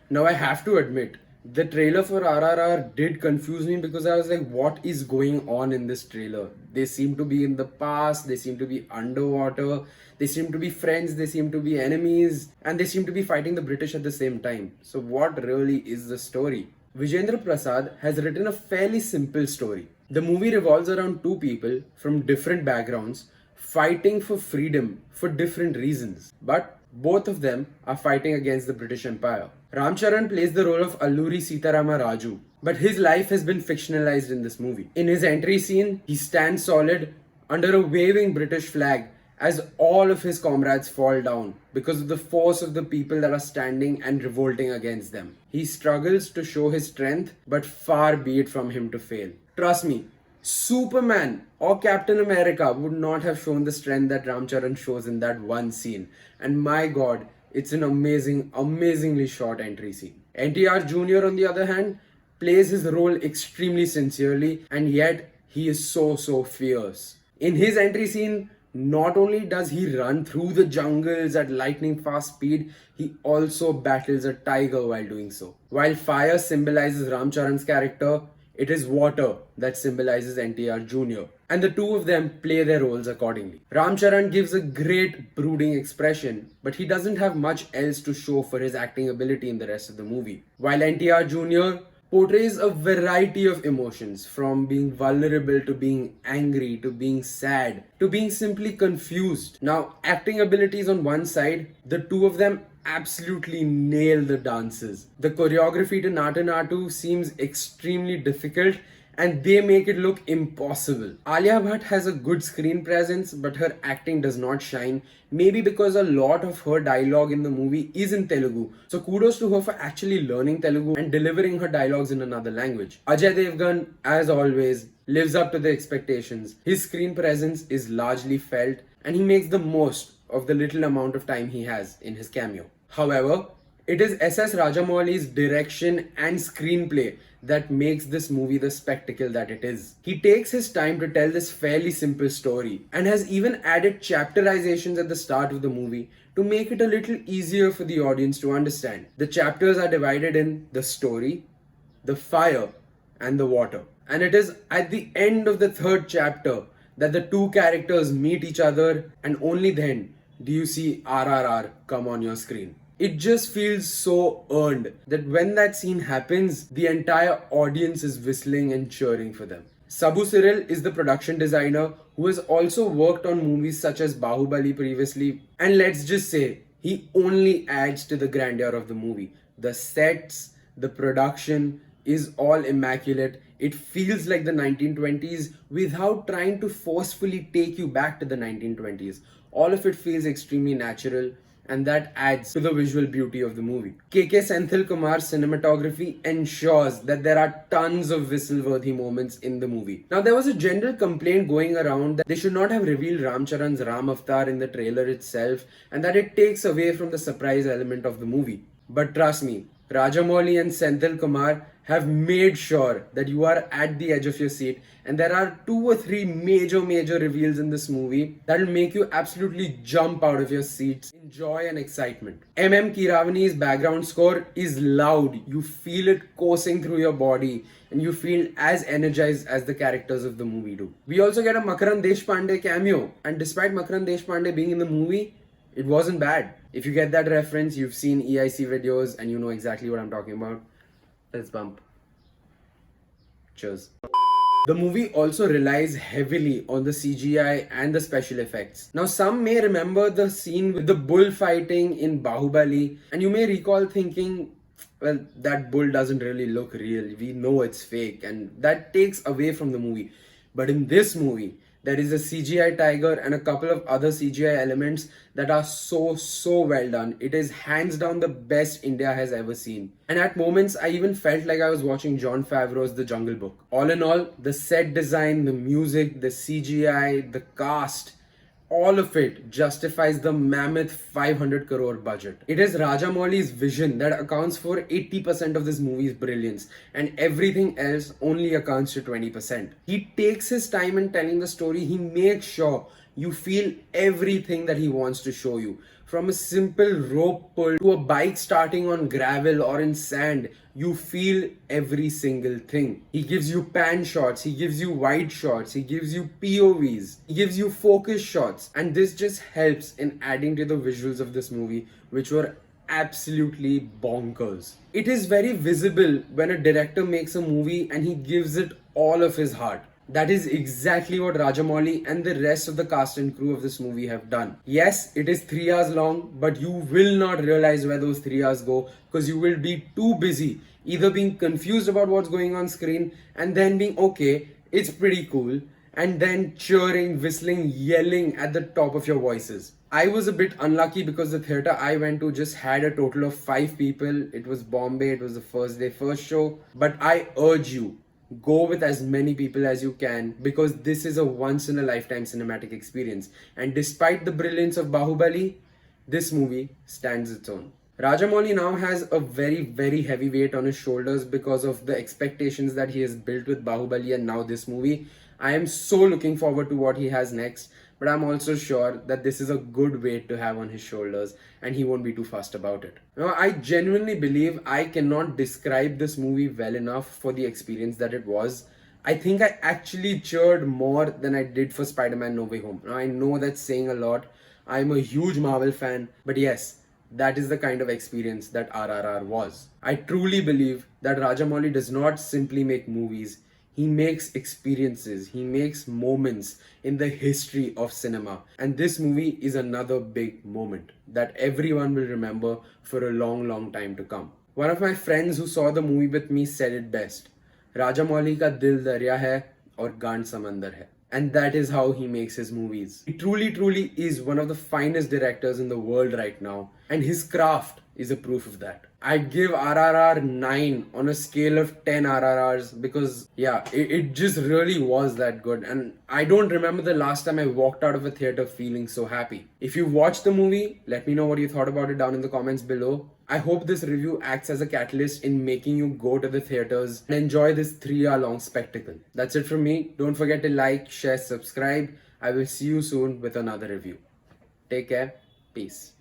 Now I have to admit, the trailer for RRR did confuse me because I was like, what is going on in this trailer? They seem to be in the past, they seem to be underwater, they seem to be friends, they seem to be enemies, and they seem to be fighting the British at the same time. So what really is the story? Vijendra Prasad has written a fairly simple story. The movie revolves around two people from different backgrounds fighting for freedom for different reasons. But both of them are fighting against the British Empire. Ram Charan plays the role of Alluri Sitarama Raju, but his life has been fictionalized in this movie. In his entry scene, he stands solid under a waving British flag as all of his comrades fall down because of the force of the people that are standing and revolting against them. He struggles to show his strength, but far be it from him to fail. Trust me, Superman or Captain America would not have shown the strength that Ram Charan shows in that one scene. And my god, it's an amazingly short entry scene. NTR Jr. on the other hand plays his role extremely sincerely, and yet he is so fierce. In his entry scene, not only does he run through the jungles at lightning fast speed, he also battles a tiger while doing so. While fire symbolizes Ram Charan's character, it is water that symbolizes NTR Jr. And the two of them play their roles accordingly. Ram Charan gives a great brooding expression, but he doesn't have much else to show for his acting ability in the rest of the movie. While NTR Jr. portrays a variety of emotions, from being vulnerable to being angry to being sad to being simply confused. Now, acting abilities on one side, the two of them absolutely nail the dances. The choreography to Natu Natu seems extremely difficult and they make it look impossible. Alia Bhatt has a good screen presence, but her acting does not shine, maybe because a lot of her dialogue in the movie is in Telugu. So kudos to her for actually learning Telugu and delivering her dialogues in another language. Ajay Devgn, as always, lives up to the expectations. His screen presence is largely felt and he makes the most of the little amount of time he has in his cameo. However, it is SS Rajamouli'S direction and screenplay that makes this movie the spectacle that it is. He takes his time to tell this fairly simple story and has even added chapterizations at the start of the movie to make it a little easier for the audience to understand. The chapters are divided in the story, the fire, and the water. And it is at the end of the third chapter that the two characters meet each other, and only then do you see RRR come on your screen. It just feels so earned that when that scene happens, the entire audience is whistling and cheering for them. Sabu Cyril is the production designer who has also worked on movies such as Bahubali previously, and let's just say he only adds to the grandeur of the movie. The sets, the production is all immaculate. It feels like the 1920s without trying to forcefully take you back to the 1920s. All of it feels extremely natural, and that adds to the visual beauty of the movie. KK Senthil Kumar's cinematography ensures that there are tons of whistle-worthy moments in the movie. Now, there was a general complaint going around that they should not have revealed Ram Charan's Ram Avatar in the trailer itself, and that it takes away from the surprise element of the movie. But trust me, Rajamouli and Senthil Kumar have made sure that you are at the edge of your seat, and there are 2 or 3 major reveals in this movie that will make you absolutely jump out of your seats in joy and excitement. Keeravani's background score is loud. You feel it coursing through your body and you feel as energized as the characters of the movie do. We also get a Makarandesh Pandey cameo, and despite Makarandesh Pandey being in the movie, it wasn't bad. If you get that reference, you've seen EIC videos and you know exactly what I'm talking about. Let's bump. Cheers. The movie also relies heavily on the CGI and the special effects. Now, some may remember the scene with the bull fighting in Bahubali, and you may recall thinking, well, that bull doesn't really look real. We know it's fake, and that takes away from the movie. But in this movie, there is a CGI tiger and a couple of other CGI elements that are so well done. It is hands down the best India has ever seen. And at moments, I even felt like I was watching Jon Favreau's The Jungle Book. All in all, the set design, the music, the CGI, the cast, all of it justifies the mammoth 500 crore budget. It is Rajamouli's vision that accounts for 80% of this movie's brilliance, and everything else only accounts to 20%. He takes his time in telling the story. He makes sure you feel everything that he wants to show you. From a simple rope pull to a bike starting on gravel or in sand, you feel every single thing. He gives you pan shots, he gives you wide shots, he gives you POVs, he gives you focus shots, and this just helps in adding to the visuals of this movie, which were absolutely bonkers. It is very visible when a director makes a movie and he gives it all of his heart. That is exactly what Rajamouli and the rest of the cast and crew of this movie have done. Yes, it is 3 hours long, but you will not realize where those 3 hours go because you will be too busy either being confused about what's going on screen and then being okay, it's pretty cool, and then cheering, whistling, yelling at the top of your voices. I was a bit unlucky because the theatre I went to just had a total of 5 people. It was Bombay, it was the first day, first show. But I urge you, go with as many people as you can because this is a once in a lifetime cinematic experience. And despite the brilliance of Bahubali, this movie stands its own. Rajamouli now has a very heavy weight on his shoulders because of the expectations that he has built with Bahubali and now this movie. I am so looking forward to what he has next, but I'm also sure that this is a good weight to have on his shoulders and he won't be too fussed about it. Now, I genuinely believe I cannot describe this movie well enough for the experience that it was. I think I actually cheered more than I did for Spider-Man No Way Home. Now, I know that's saying a lot. I'm a huge Marvel fan, but yes, that is the kind of experience that RRR was. I truly believe that Rajamouli does not simply make movies, he makes experiences, he makes moments in the history of cinema. And this movie is another big moment that everyone will remember for a long time to come. One of my friends who saw the movie with me said it best. Rajamouli ka dil darya hai aur gaand samandar hai. And that is how he makes his movies. He truly is one of the finest directors in the world right now. And his craft is a proof of that. I'd give RRR 9 on a scale of 10 RRRs because yeah, it just really was that good. And I don't remember the last time I walked out of a theatre feeling so happy. If you watched the movie, let me know what you thought about it down in the comments below. I hope this review acts as a catalyst in making you go to the theatres and enjoy this 3-hour long spectacle. That's it from me. Don't forget to like, share, subscribe. I will see you soon with another review. Take care. Peace.